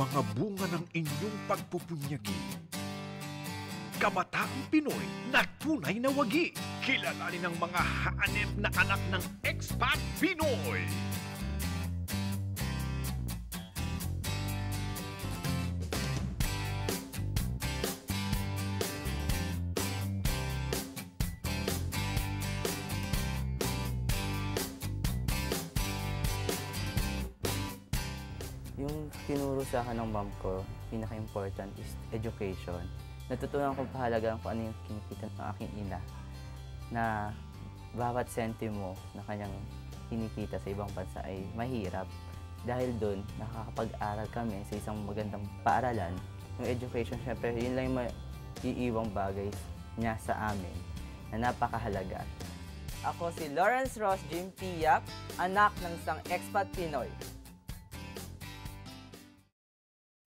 mga bunga ng inyong pagpupunyagi. Kabataang Pinoy na tunay na wagi. Kilalanin ng mga hanep na anak ng expat Pinoy. Yung tinuro sa akin ng mom ko, pinaka-important is education. Natutunan kong pahalagaan kung ano yung kinikita ng aking ina, na bawat sentimo na kanyang kinikita sa ibang bansa ay mahirap. Dahil doon, nakakapag-aral kami sa isang magandang paaralan. Yung education, syempre, yun lang yung iiwang bagay niya sa amin na napakahalaga. Ako si Lawrence Ross Jim Piap, anak ng isang expat Pinoy.